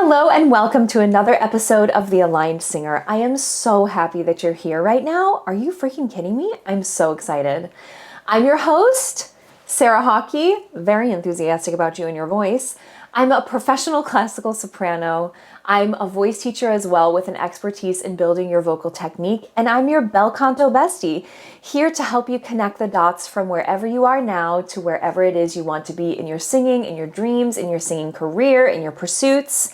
Hello and welcome to another episode of The Aligned Singer. I am so happy that you're here right now. Are you freaking kidding me? I'm so excited. I'm your host, Sarah Hockey, very enthusiastic about you and your voice. I'm a professional classical soprano. I'm a voice teacher as well with an expertise in building your vocal technique, and I'm your bel canto bestie, here to help you connect the dots from wherever you are now to wherever it is you want to be in your singing, in your dreams, in your singing career, in your pursuits,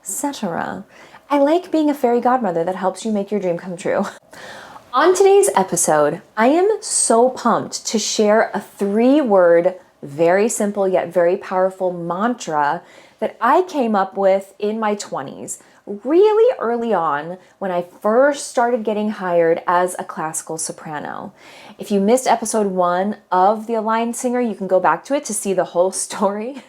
etc. I like being a fairy godmother that helps you make your dream come true. On today's episode, I am so pumped to share a 3-word, very simple yet very powerful mantra that I came up with in my 20s, really early on when I first started getting hired as a classical soprano. If you missed episode 1 of The Aligned Singer, you can go back to it to see the whole story,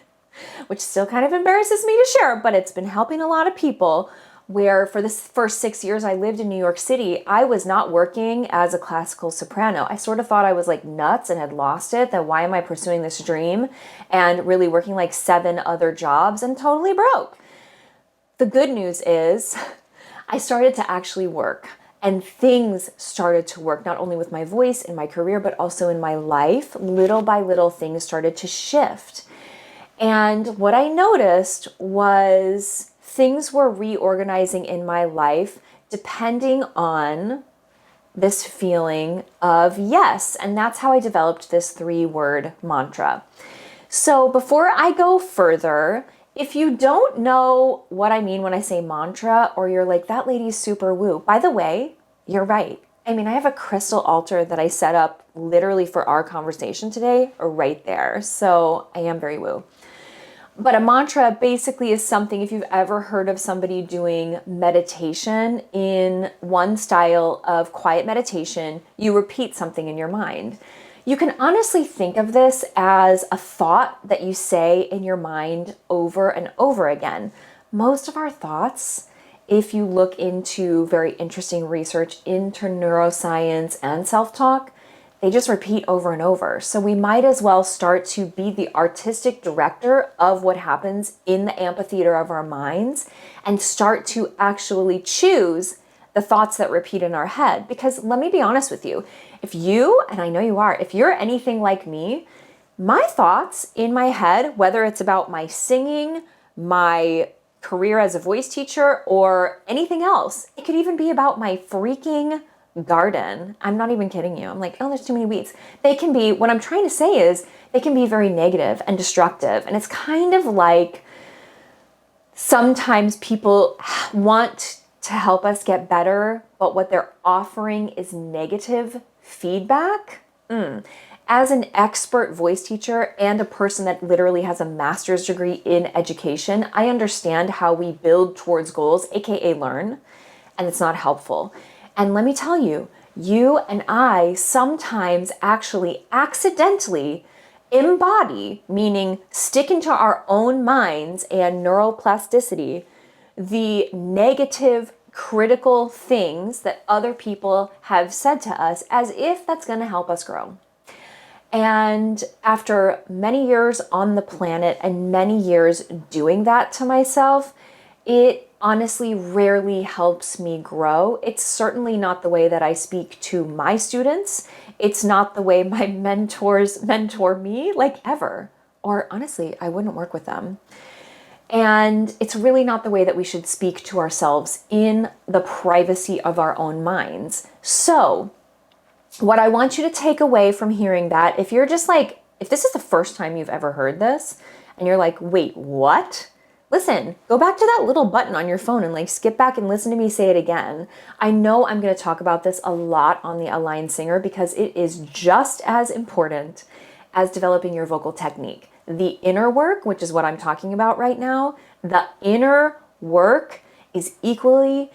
which still kind of embarrasses me to share, but it's been helping a lot of people. Where for the first 6 years I lived in New York City, I was not working as a classical soprano. I sort of thought I was like nuts and had lost it, that why am I pursuing this dream? And really working like 7 other jobs and totally broke. The good news is I started to actually work, and things started to work, not only with my voice in my career, but also in my life. Little by little, things started to shift. And what I noticed was things were reorganizing in my life depending on this feeling of yes. And that's how I developed this 3-word mantra. So before I go further, if you don't know what I mean when I say mantra, or you're like, that lady's super woo, by the way, you're right. I mean, I have a crystal altar that I set up literally for our conversation today right there. So I am very woo. But a mantra basically is something, if you've ever heard of somebody doing meditation in one style of quiet meditation, you repeat something in your mind. You can honestly think of this as a thought that you say in your mind over and over again. Most of our thoughts, if you look into very interesting research into neuroscience and self-talk, they just repeat over and over. So we might as well start to be the artistic director of what happens in the amphitheater of our minds and start to actually choose the thoughts that repeat in our head. Because let me be honest with you, if you, and I know you are, if you're anything like me, my thoughts in my head, whether it's about my singing, my career as a voice teacher, or anything else, it could even be about my freaking garden. I'm not even kidding you. I'm like, oh, there's too many weeds. They can be, what I'm trying to say is, they can be very negative and destructive. And it's kind of like sometimes people want to help us get better, but what they're offering is negative feedback. As an expert voice teacher and a person that literally has a master's degree in education, I understand how we build towards goals, aka learn, and it's not helpful. And let me tell you, you and I sometimes actually accidentally embody, meaning stick into our own minds and neuroplasticity, the negative, critical things that other people have said to us as if that's going to help us grow. And after many years on the planet and many years doing that to myself, it honestly rarely helps me grow. It's certainly not the way that I speak to my students. It's not the way my mentors mentor me, like ever. Or honestly, I wouldn't work with them. And it's really not the way that we should speak to ourselves in the privacy of our own minds. So what I want you to take away from hearing that, if you're just like, if this is the first time you've ever heard this and you're like, wait, what? Listen, go back to that little button on your phone and like skip back and listen to me say it again. I know I'm going to talk about this a lot on The Aligned Singer because it is just as important as developing your vocal technique. The inner work, which is what I'm talking about right now, the inner work is equally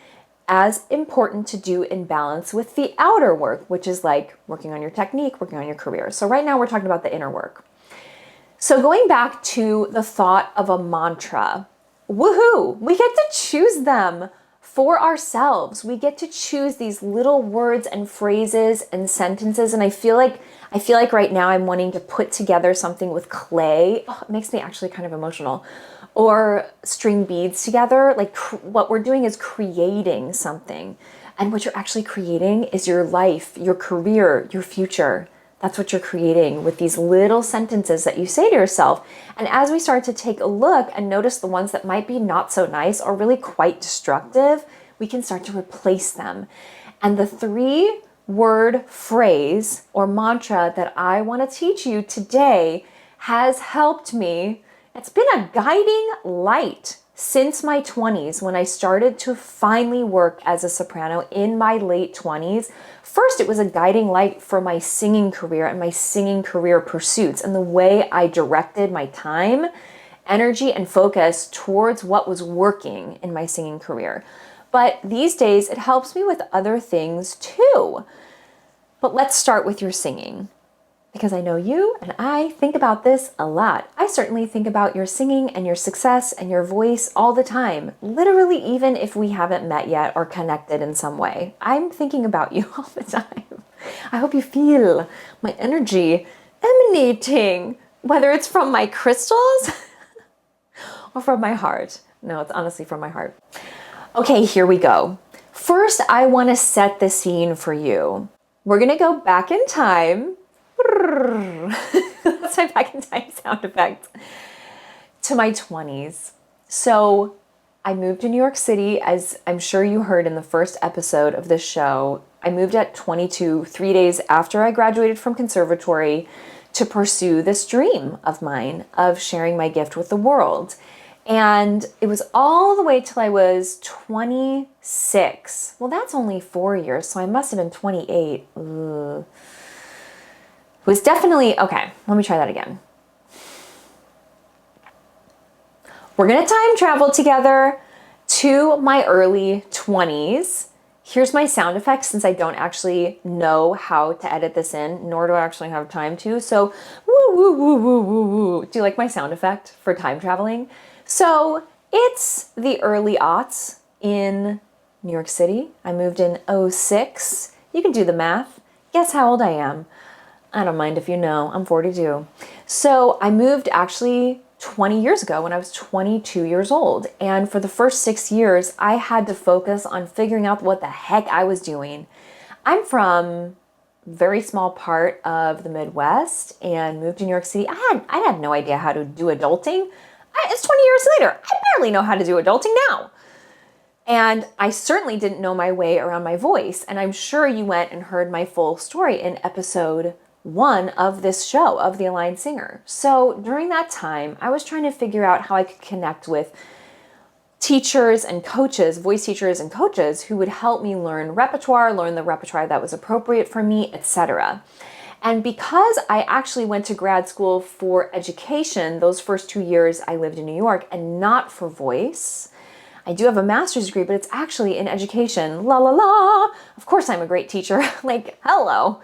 as important to do in balance with the outer work, which is like working on your technique, working on your career. So right now we're talking about the inner work. So going back to the thought of a mantra, woohoo, we get to choose them for ourselves. We get to choose these little words and phrases and sentences. And I feel like right now I'm wanting to put together something with clay. Oh, it makes me actually kind of emotional. or string beads together. Like what we're doing is creating something. And what you're actually creating is your life, your career, your future. That's what you're creating with these little sentences that you say to yourself. And as we start to take a look and notice the ones that might be not so nice or really quite destructive, we can start to replace them. And the 3-word phrase or mantra that I want to teach you today has helped me. It's been a guiding light since my 20s when I started to finally work as a soprano in my late 20s. First, it was a guiding light for my singing career and my singing career pursuits and the way I directed my time, energy, and focus towards what was working in my singing career. But these days, it helps me with other things too. But let's start with your singing, because I know you and I think about this a lot. I certainly think about your singing and your success and your voice all the time, literally even if we haven't met yet or connected in some way. I'm thinking about you all the time. I hope you feel my energy emanating, whether it's from my crystals or from my heart. No, it's honestly from my heart. Okay, here we go. First, I want to set the scene for you. We're going to go back in time. That's my back in time sound effect. To my 20s. So I moved to New York City, as I'm sure you heard in the first episode of this show. I moved at 22, 3 days after I graduated from conservatory, to pursue this dream of mine of sharing my gift with the world. And it was all the way till I was 26. Well, that's only 4 years, so I must have been 28. Ugh. It was definitely, okay, let me try that again. We're gonna time travel together to my early 20s. Here's my sound effects, since I don't actually know how to edit this in, nor do I actually have time to. So, woo, woo, woo, woo, woo, woo. Do you like my sound effect for time traveling? So it's the early aughts in New York City. I moved in 06. You can do the math. Guess how old I am? I don't mind if you know, I'm 42. So I moved actually 20 years ago when I was 22 years old. And for the first 6 years, I had to focus on figuring out what the heck I was doing. I'm from a very small part of the Midwest and moved to New York City. I had no idea how to do adulting. It's 20 years later. I barely know how to do adulting now. And I certainly didn't know my way around my voice. And I'm sure you went and heard my full story in episode 1 of this show, of The Aligned Singer. So during that time, I was trying to figure out how I could connect with teachers and coaches, voice teachers and coaches who would help me learn the repertoire that was appropriate for me, etc. And because I actually went to grad school for education, those first 2 years I lived in New York, and not for voice. I do have a master's degree, but it's actually in education. La la la. Of course I'm a great teacher. Like, hello.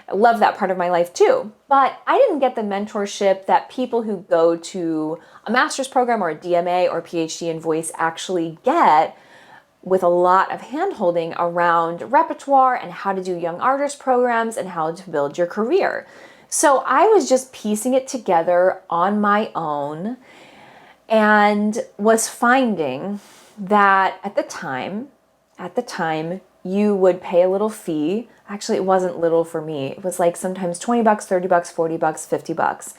I love that part of my life too. But I didn't get the mentorship that people who go to a master's program or a DMA or PhD in voice actually get, with a lot of hand-holding around repertoire and how to do young artist programs and how to build your career. So I was just piecing it together on my own and was finding that at the time, you would pay a little fee. Actually, it wasn't little for me. It was like sometimes $20, $30, $40, $50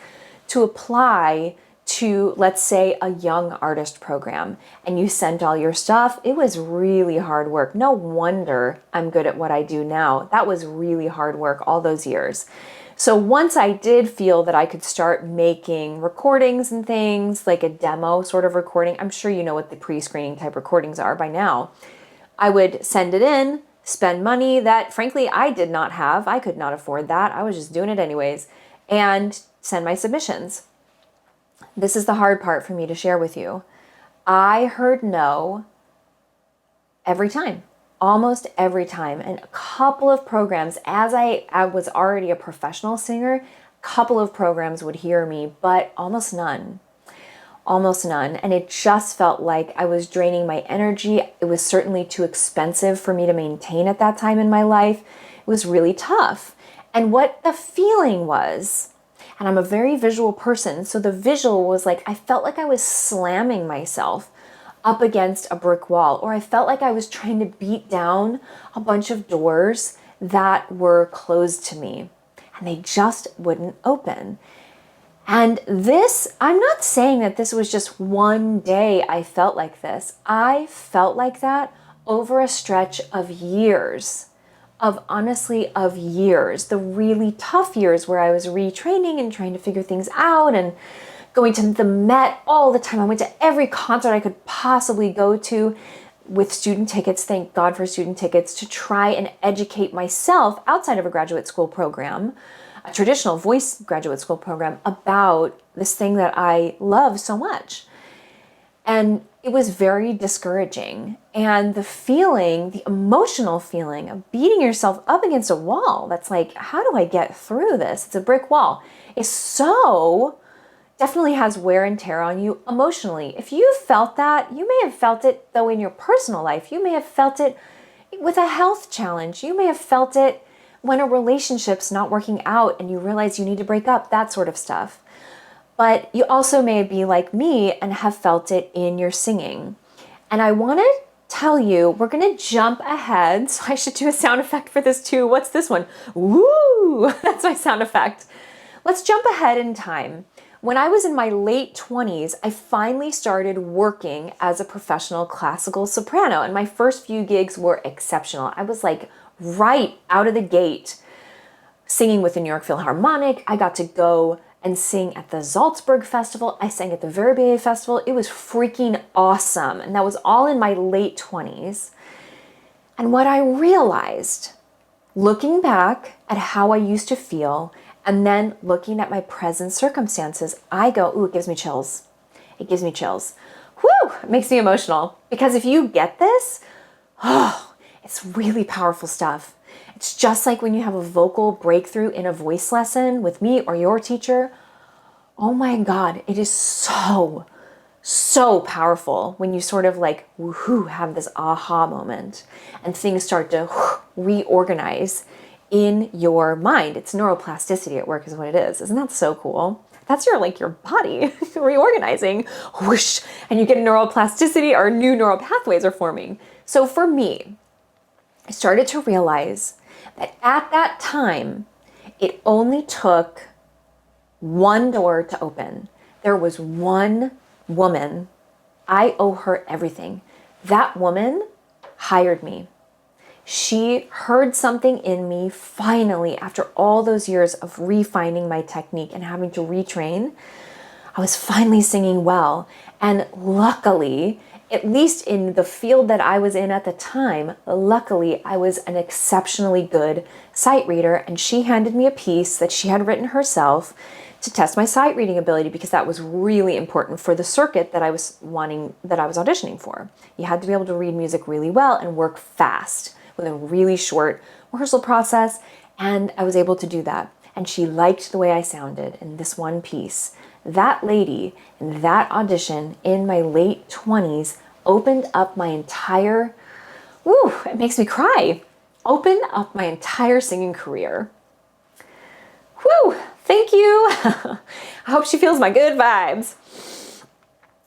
to apply to, let's say, a young artist program, and you sent all your stuff. It was really hard work. No wonder I'm good at what I do now. That was really hard work all those years. So once I did feel that I could start making recordings and things, like a demo sort of recording, I'm sure you know what the pre-screening type recordings are by now, I would send it in, spend money that frankly I did not have. I could not afford that. I was just doing it anyways, and send my submissions. This is the hard part for me to share with you. I heard no every time, almost every time. And a couple of programs, as I was already a professional singer, a couple of programs would hear me, but almost none. Almost none. And it just felt like I was draining my energy. It was certainly too expensive for me to maintain at that time in my life. It was really tough. And what the feeling was, And I'm a very visual person. So the visual was like, I felt like I was slamming myself up against a brick wall, or I felt like I was trying to beat down a bunch of doors that were closed to me and they just wouldn't open. And this, I'm not saying that this was just one day I felt like this. I felt like that over a stretch of years, of years, the really tough years where I was retraining and trying to figure things out and going to the Met all the time. I went to every concert I could possibly go to with student tickets, thank God for student tickets, to try and educate myself outside of a graduate school program, a traditional voice graduate school program, about this thing that I love so much. And it was very discouraging. And the feeling, the emotional feeling of beating yourself up against a wall, that's like, how do I get through this? It's a brick wall. Is so definitely has wear and tear on you emotionally. If you felt that, you may have felt it though in your personal life. You may have felt it with a health challenge. You may have felt it when a relationship's not working out and you realize you need to break up, that sort of stuff. But you also may be like me and have felt it in your singing. And I want to tell you, we're going to jump ahead. So I should do a sound effect for this too. What's this one? Woo! That's my sound effect. Let's jump ahead in time. When I was in my late 20s, I finally started working as a professional classical soprano, and my first few gigs were exceptional. I was like right out of the gate singing with the New York Philharmonic. I got to go and sing at the Salzburg Festival. I sang at the Verbier Festival. It was freaking awesome, and that was all in my late 20s. And what I realized, looking back at how I used to feel, and then looking at my present circumstances, I go, ooh, it gives me chills. It gives me chills. Whew, it makes me emotional. Because if you get this, oh, it's really powerful stuff. It's just like when you have a vocal breakthrough in a voice lesson with me or your teacher. Oh my God, it is so powerful when you sort of like, woohoo, have this aha moment and things start to reorganize in your mind. It's neuroplasticity at work is what it is. Isn't that so cool? That's your body reorganizing, whoosh, and you get neuroplasticity, or new neural pathways are forming. So for me, I started to realize that at that time, it only took one door to open. There was one woman. I owe her everything. That woman hired me. She heard something in me finally after all those years of refining my technique and having to retrain. I was finally singing well. And luckily, at least in the field that I was in at the time, luckily I was an exceptionally good sight reader, and she handed me a piece that she had written herself to test my sight reading ability, because that was really important for the circuit that I was auditioning for. You had to be able to read music really well and work fast with a really short rehearsal process, and I was able to do that. And she liked the way I sounded in this one piece. That lady in that audition in my late 20s opened up my entire, it makes me cry, opened up my entire singing career. Thank you. I hope she feels my good vibes.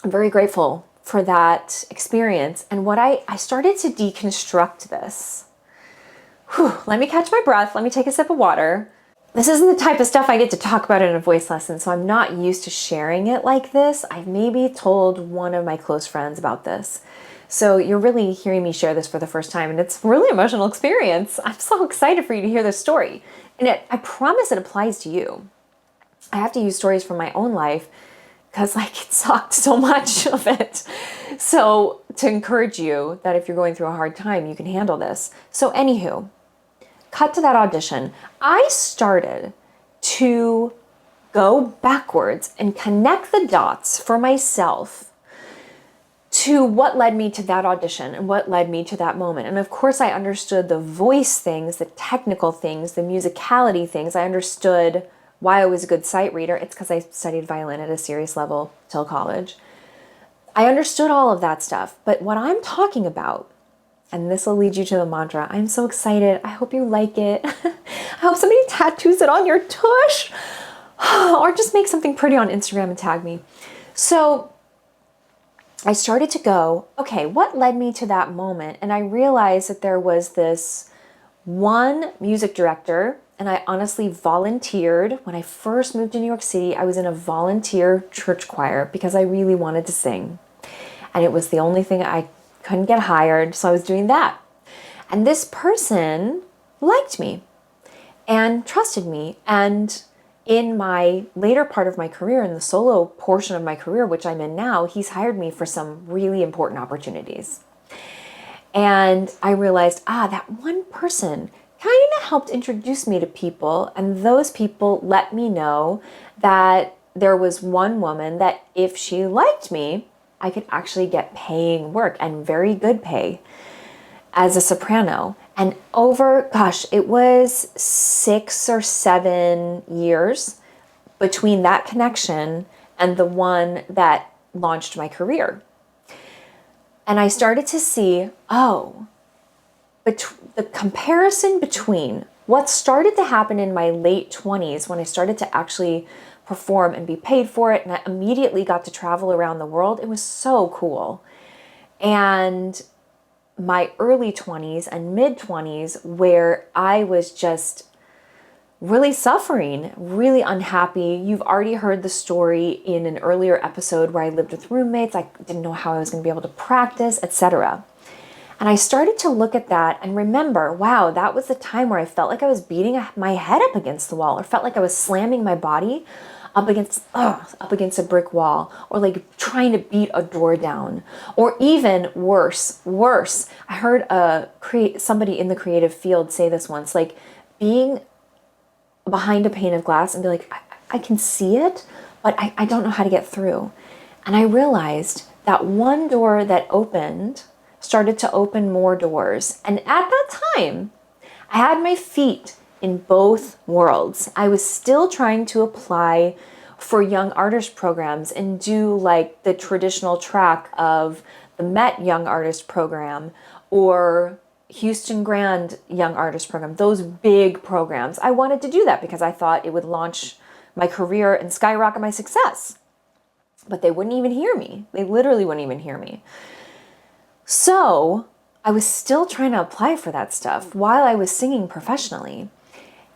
I'm very grateful for that experience. And what I started to deconstruct this. Let me catch my breath. Let me take a sip of water. This isn't the type of stuff I get to talk about in a voice lesson, so I'm not used to sharing it like this. I've maybe told one of my close friends about this. So you're really hearing me share this for the first time, and it's a really emotional experience. I'm so excited for you to hear this story. And I promise it applies to you. I have to use stories from my own life because it sucked so much of it. So to encourage you that if you're going through a hard time, you can handle this. So anywho, cut to that audition. I started to go backwards and connect the dots for myself to what led me to that audition and what led me to that moment. And of course, I understood the voice things, the technical things, the musicality things. I understood why I was a good sight reader. It's because I studied violin at a serious level till college. I understood all of that stuff. But what I'm talking about, and this will lead you to the mantra, I'm so excited. I hope you like it. I hope somebody tattoos it on your tush. or just make something pretty on Instagram and tag me. So I started to go, okay, what led me to that moment? And I realized that there was this one music director, and I honestly volunteered. When I first moved to New York City, I was in a volunteer church choir because I really wanted to sing. And it was the only thing I couldn't get hired, so I was doing that. And this person liked me and trusted me. And in my later part of my career, in the solo portion of my career, which I'm in now, he's hired me for some really important opportunities. And I realized, that one person kind of helped introduce me to people. And those people let me know that there was one woman that if she liked me, I could actually get paying work, and very good pay, as a soprano. And it was 6 or 7 years between that connection and the one that launched my career. And I started to see, the comparison between what started to happen in my late 20s when I started to actually perform and be paid for it, and I immediately got to travel around the world. It was so cool. And my early 20s and mid 20s, where I was just really suffering, really unhappy. You've already heard the story in an earlier episode where I lived with roommates. I didn't know how I was going to be able to practice, etc. And I started to look at that and remember, wow, that was the time where I felt like I was beating my head up against the wall, or felt like I was slamming my body up against a brick wall, or like trying to beat a door down, or even worse. I heard somebody in the creative field say this once, like being behind a pane of glass and be like, I can see it, but I don't know how to get through. And I realized that one door that opened started to open more doors. And at that time, I had my feet in both worlds. I was still trying to apply for young artist programs and do like the traditional track of the Met Young Artist Program or Houston Grand Young Artist Program, those big programs. I wanted to do that because I thought it would launch my career and skyrocket my success. But they wouldn't even hear me. They literally wouldn't even hear me. So I was still trying to apply for that stuff while I was singing professionally.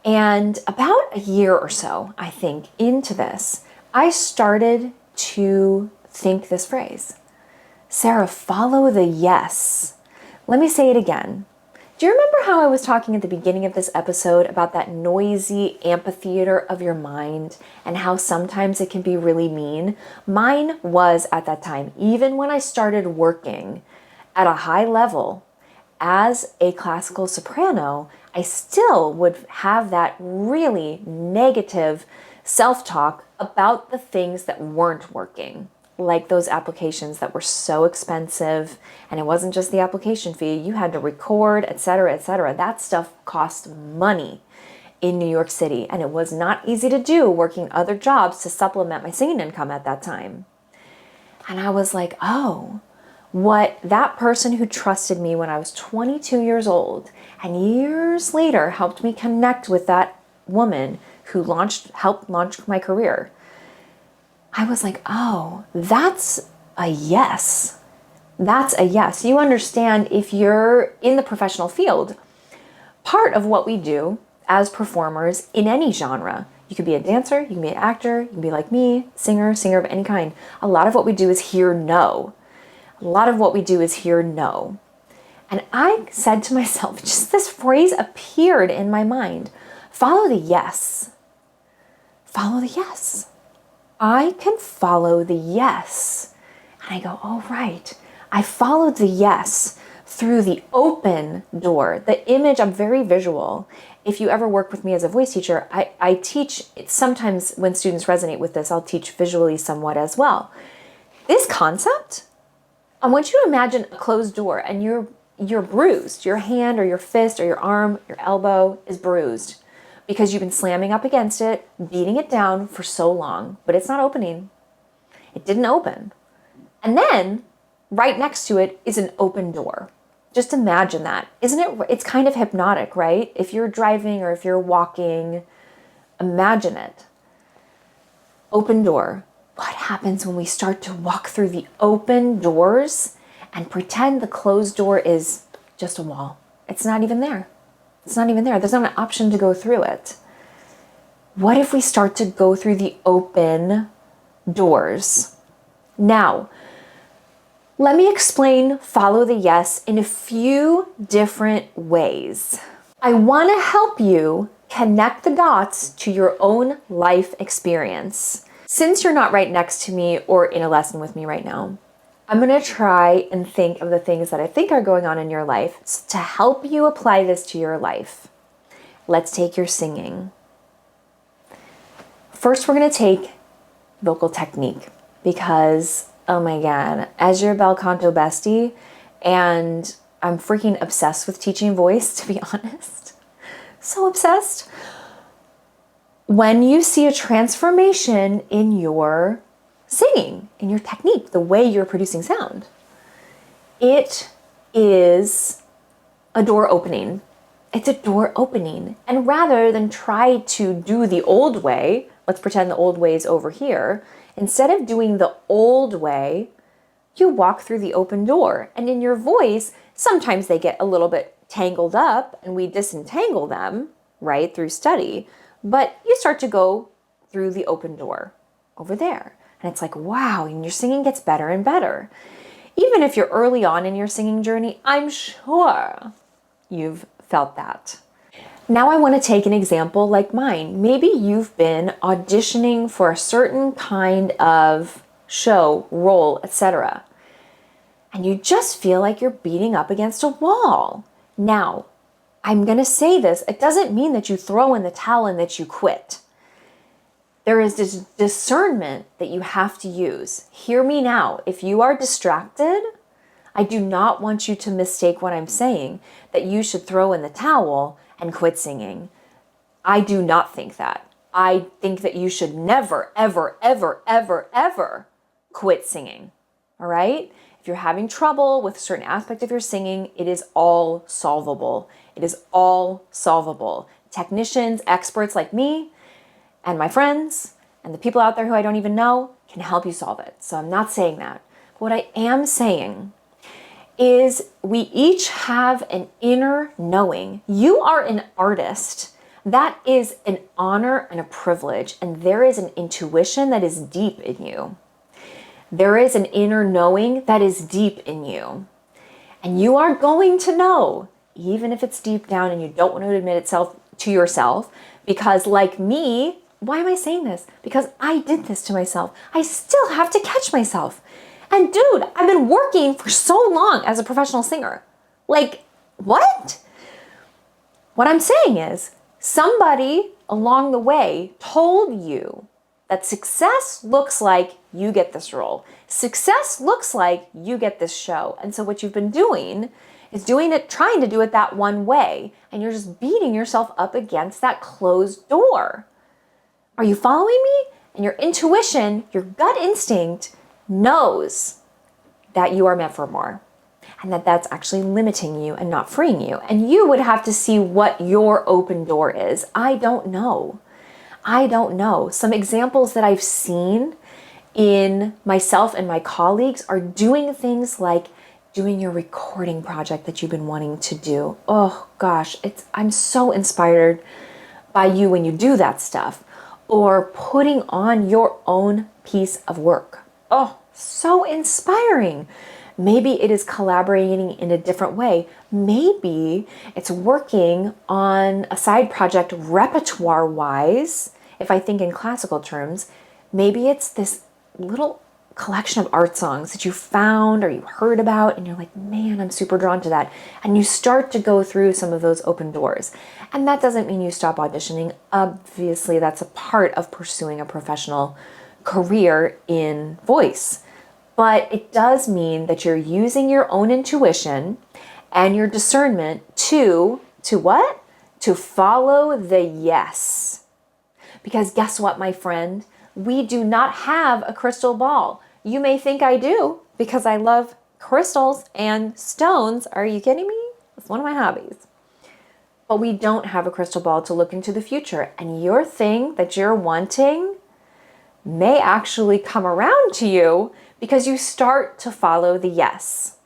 And about a year or so, I think, into this, I started to think this phrase, Sarah, follow the yes. Let me say it again. Do you remember how I was talking at the beginning of this episode about that noisy amphitheater of your mind and how sometimes it can be really mean? Mine was at that time, even when I started working at a high level as a classical soprano, I still would have that really negative self-talk about the things that weren't working, like those applications that were so expensive. And it wasn't just the application fee. You had to record, etc., etc. That stuff cost money in New York City. And it was not easy to do, working other jobs to supplement my singing income at that time. And I was like, what that person who trusted me when I was 22 years old and years later helped me connect with that woman who helped launch my career. I was like, that's a yes. That's a yes. You understand, if you're in the professional field, part of what we do as performers in any genre, you could be a dancer, you can be an actor, you can be like me, singer of any kind. A lot of what we do is hear no. And I said to myself, just this phrase appeared in my mind, follow the yes. Follow the yes. I can follow the yes. And I go, right. I followed the yes through the open door. The image, I'm very visual. If you ever work with me as a voice teacher, I teach, sometimes when students resonate with this, I'll teach visually somewhat as well. This concept, I want you to imagine a closed door and you're bruised. Your hand or your fist or your arm, your elbow is bruised because you've been slamming up against it, beating it down for so long, but it's not opening. It didn't open. And then right next to it is an open door. Just imagine that. Isn't it? It's kind of hypnotic, right? If you're driving or if you're walking, imagine it. Open door. What happens when we start to walk through the open doors and pretend the closed door is just a wall? It's not even there. It's not even there. There's not an option to go through it. What if we start to go through the open doors? Now, let me explain follow the yes in a few different ways. I want to help you connect the dots to your own life experience. Since you're not right next to me or in a lesson with me right now, I'm going to try and think of the things that I think are going on in your life to help you apply this to your life. Let's take your singing. First, we're going to take vocal technique because, oh my God, as your bel canto bestie, and I'm freaking obsessed with teaching voice, to be honest. So obsessed. When you see a transformation in your singing, in your technique, the way you're producing sound, it is a door opening. It's a door opening. And rather than try to do the old way, let's pretend the old way is over here, instead of doing the old way, you walk through the open door. And in your voice, sometimes they get a little bit tangled up and we disentangle them, right, through study. But you start to go through the open door over there. And it's like, wow, and your singing gets better and better. Even if you're early on in your singing journey, I'm sure you've felt that. Now I want to take an example like mine. Maybe you've been auditioning for a certain kind of show, role, etc. And you just feel like you're beating up against a wall. Now, I'm going to say this. It doesn't mean that you throw in the towel and that you quit. There is this discernment that you have to use. Hear me now. If you are distracted, I do not want you to mistake what I'm saying, that you should throw in the towel and quit singing. I do not think that. I think that you should never, ever, ever, ever, ever quit singing. All right? If you're having trouble with a certain aspect of your singing, it is all solvable. It is all solvable. Technicians, experts like me, and my friends, and the people out there who I don't even know can help you solve it. So I'm not saying that. But what I am saying is we each have an inner knowing. You are an artist. That is an honor and a privilege. And there is an intuition that is deep in you. There is an inner knowing that is deep in you. And you are going to know, even if it's deep down and you don't want to admit itself to yourself, because like me, why am I saying this? Because I did this to myself. I still have to catch myself. And dude, I've been working for so long as a professional singer. Like, what? What I'm saying is somebody along the way told you that success looks like you get this role. Success looks like you get this show. And so what you've been doing is trying to do it that one way. And you're just beating yourself up against that closed door. Are you following me? And your intuition, your gut instinct knows that you are meant for more and that that's actually limiting you and not freeing you. And you would have to see what your open door is. I don't know. Some examples that I've seen in myself and my colleagues are doing things like doing your recording project that you've been wanting to do. Oh gosh, I'm so inspired by you when you do that stuff. Or putting on your own piece of work. Oh, so inspiring. Maybe it is collaborating in a different way. Maybe it's working on a side project repertoire-wise. If I think in classical terms, maybe it's this little collection of art songs that you found or you heard about and you're like, man, I'm super drawn to that. And you start to go through some of those open doors. And that doesn't mean you stop auditioning. Obviously, that's a part of pursuing a professional career in voice. But it does mean that you're using your own intuition and your discernment to what? To follow the yes. Because guess what, my friend? We do not have a crystal ball. You may think I do because I love crystals and stones. Are you kidding me? It's one of my hobbies. But we don't have a crystal ball to look into the future. And your thing that you're wanting, may actually come around to you because you start to follow the yes.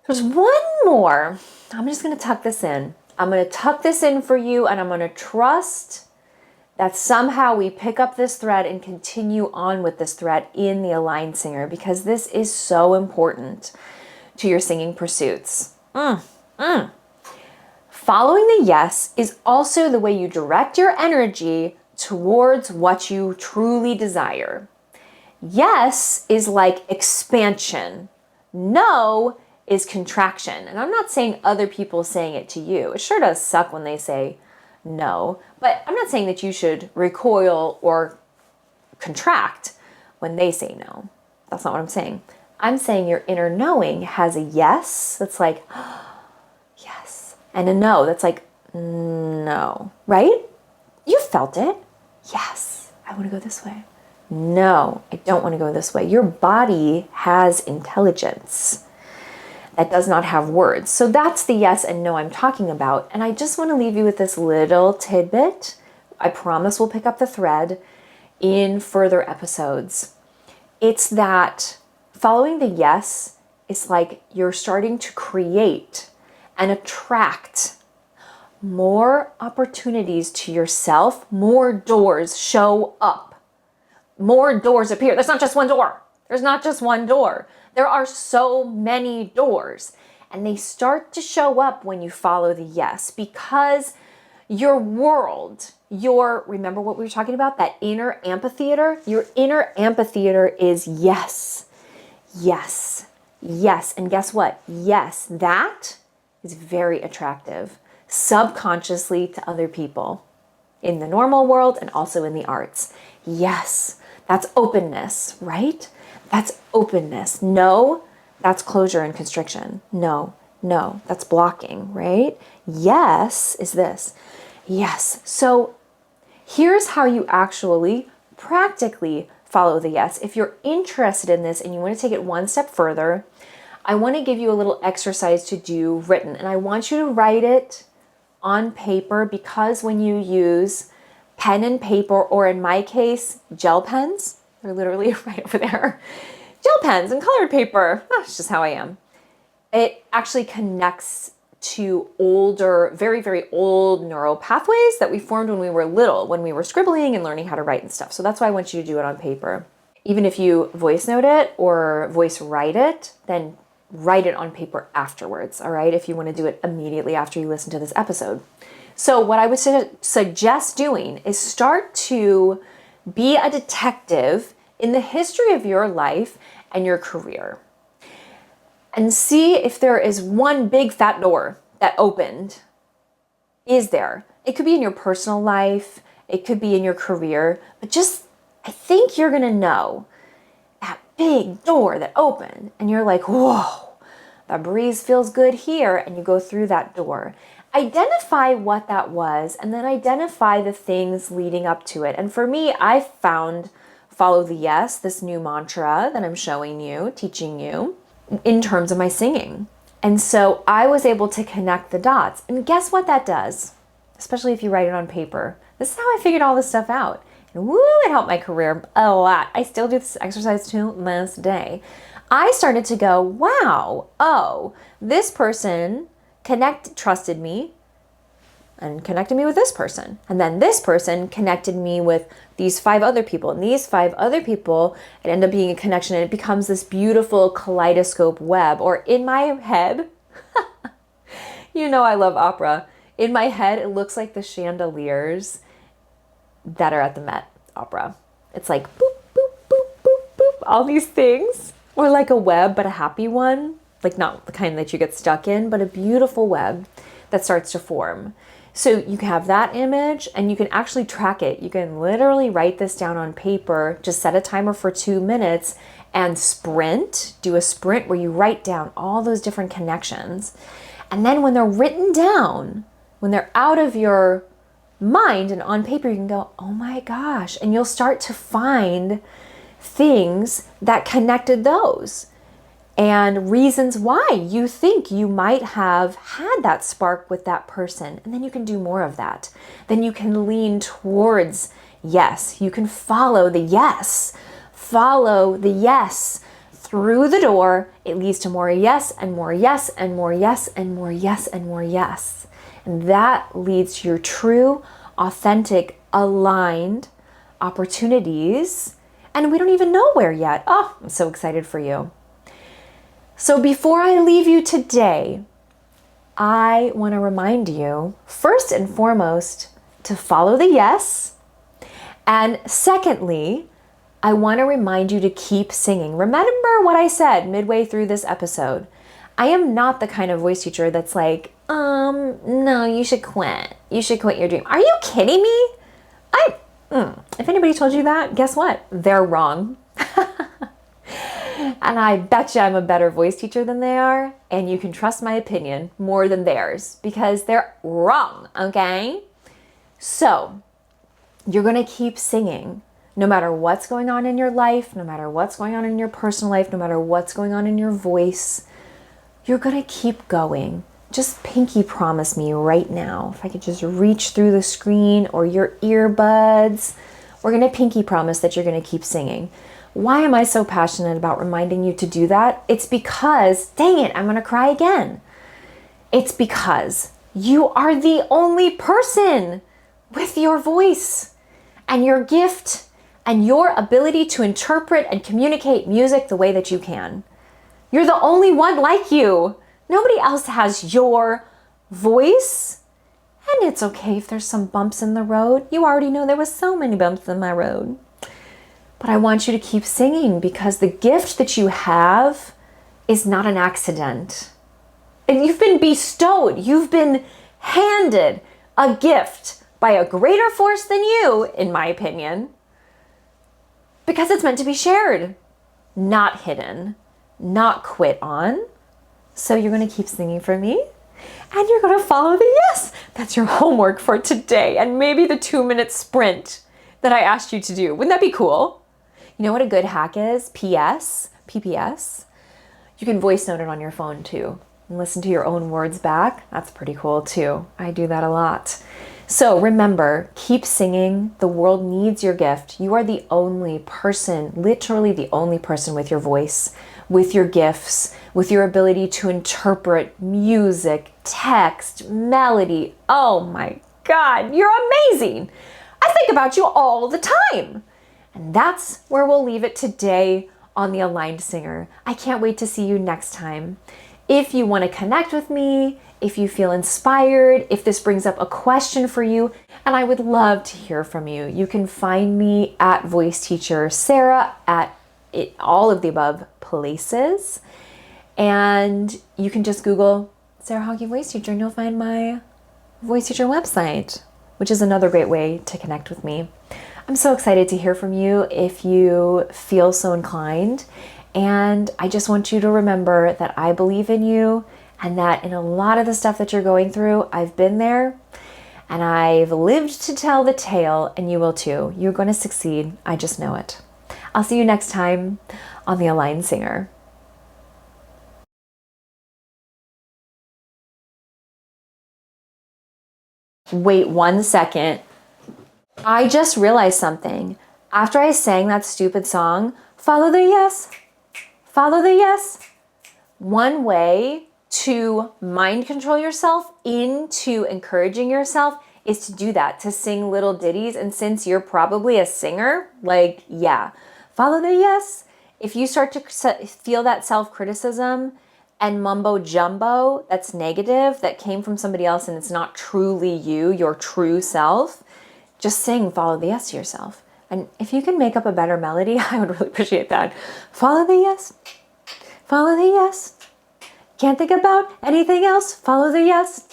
There's one more. I'm just going to tuck this in. I'm going to tuck this in for you, and I'm going to trust that somehow we pick up this thread and continue on with this thread in the aligned singer, because this is so important to your singing pursuits. Following the yes is also the way you direct your energy towards what you truly desire. Yes is like expansion. No is contraction. And I'm not saying other people saying it to you. It sure does suck when they say no, but I'm not saying that you should recoil or contract when they say no. That's not what I'm saying. I'm saying your inner knowing has a yes that's like, yes, and a no that's like, no, right? You felt it. Yes, I want to go this way. No, I don't want to go this way. Your body has intelligence that does not have words. So that's the yes and no I'm talking about. And I just want to leave you with this little tidbit. I promise we'll pick up the thread in further episodes. It's that following the yes is like you're starting to create and attract more opportunities to yourself. More doors show up. More doors appear. There's not just one door. There's not just one door. There are so many doors, and they start to show up when you follow the yes, because your world, remember what we were talking about, that inner amphitheater? Your inner amphitheater is yes, yes, yes. And guess what? Yes, that is very attractive subconsciously to other people in the normal world and also in the arts. Yes, that's openness, right? That's openness. No, that's closure and constriction. No, that's blocking, right? Yes is this. Yes. So here's how you actually practically follow the yes. If you're interested in this and you want to take it one step further, I want to give you a little exercise to do written, and I want you to write it on paper, because when you use pen and paper, or in my case, gel pens, they're literally right over there. Gel pens and colored paper. That's just how I am. It actually connects to older, very, very old neural pathways that we formed when we were little, when we were scribbling and learning how to write and stuff. So that's why I want you to do it on paper. Even if you voice note it or voice write it, then write it on paper afterwards, all right? If you want to do it immediately after you listen to this episode. So what I would suggest doing is start to be a detective in the history of your life and your career, and see if there is one big fat door that opened. Is there? It could be in your personal life, it could be in your career, but just, I think you're gonna know that big door that opened, and you're like, whoa, the breeze feels good here, and you go through that door. Identify what that was, and then identify the things leading up to it. And for me, I found follow the yes, this new mantra that I'm showing you, teaching you, in terms of my singing. And so I was able to connect the dots. And guess what that does? Especially if you write it on paper. This is how I figured all this stuff out. And woo, it helped my career a lot. I still do this exercise to this day. I started to go, wow, oh, this person trusted me and connected me with this person. And then this person connected me with these 5 other people. And these 5 other people, it ended up being a connection, and it becomes this beautiful kaleidoscope web. Or in my head, you know I love opera. In my head, it looks like the chandeliers that are at the Met Opera. It's like boop, boop, boop, boop, boop, all these things. Or like a web, but a happy one. Like not the kind that you get stuck in, but a beautiful web that starts to form. So you can have that image, and you can actually track it. You can literally write this down on paper, just set a timer for 2 minutes and do a sprint where you write down all those different connections. And then when they're written down, when they're out of your mind and on paper, you can go, oh my gosh, and you'll start to find things that connected those and reasons why you think you might have had that spark with that person. And then you can do more of that. Then you can lean towards yes. You can follow the yes. Follow the yes. Through the door, it leads to more yes and more yes and more yes and more yes and more yes. And that leads to your true, authentic, aligned opportunities. And we don't even know where yet. Oh, I'm so excited for you. So before I leave you today, I want to remind you, first and foremost, to follow the yes. And secondly, I want to remind you to keep singing. Remember what I said midway through this episode. I am not the kind of voice teacher that's like, no, you should quit. You should quit your dream. Are you kidding me? If anybody told you that, guess what? They're wrong. And I bet you I'm a better voice teacher than they are. And you can trust my opinion more than theirs because they're wrong, okay? So you're going to keep singing. No matter what's going on in your life, no matter what's going on in your personal life, no matter what's going on in your voice, you're going to keep going. Just pinky promise me right now. If I could just reach through the screen or your earbuds, we're going to pinky promise that you're going to keep singing. Why am I so passionate about reminding you to do that? It's because, dang it, I'm going to cry again. It's because you are the only person with your voice and your gift and your ability to interpret and communicate music the way that you can. You're the only one like you. Nobody else has your voice. And it's okay if there's some bumps in the road. You already know there was so many bumps in my road. But I want you to keep singing because the gift that you have is not an accident. And you've been bestowed, you've been handed a gift by a greater force than you, in my opinion. Because it's meant to be shared, not hidden, not quit on. So you're going to keep singing for me and you're going to follow the yes. That's your homework for today. And maybe the 2-minute sprint that I asked you to do. Wouldn't that be cool? You know what a good hack is? PPS. You can voice note it on your phone too and listen to your own words back. That's pretty cool too. I do that a lot. So remember, keep singing. The world needs your gift. You are the only person, literally the only person with your voice, with your gifts, with your ability to interpret music, text, melody. Oh my God, you're amazing. I think about you all the time. And that's where we'll leave it today on The Aligned Singer. I can't wait to see you next time. If you want to connect with me, if you feel inspired, if this brings up a question for you, and I would love to hear from you, you can find me at Voice Teacher Sarah at all of the above places. And you can just Google Sarah Hockey Voice Teacher and you'll find my Voice Teacher website, which is another great way to connect with me. I'm so excited to hear from you if you feel so inclined. And I just want you to remember that I believe in you and that in a lot of the stuff that you're going through, I've been there and I've lived to tell the tale, and you will too. You're going to succeed. I just know it. I'll see you next time on The Aligned Singer. Wait 1 second. I just realized something. After I sang that stupid song, follow the yes, follow the yes. One way to mind control yourself into encouraging yourself is to do that, to sing little ditties. And since you're probably a singer, follow the yes. If you start to feel that self-criticism and mumbo jumbo that's negative, that came from somebody else and it's not truly you, your true self, just sing follow the yes to yourself. And if you can make up a better melody, I would really appreciate that. Follow the yes. Follow the yes. Can't think about anything else. Follow the yes.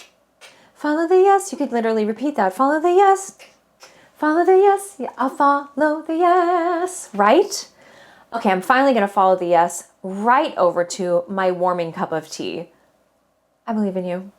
Follow the yes. You could literally repeat that. Follow the yes. Follow the yes. Yeah, I'll follow the yes. Right? Okay, I'm finally going to follow the yes right over to my warming cup of tea. I believe in you.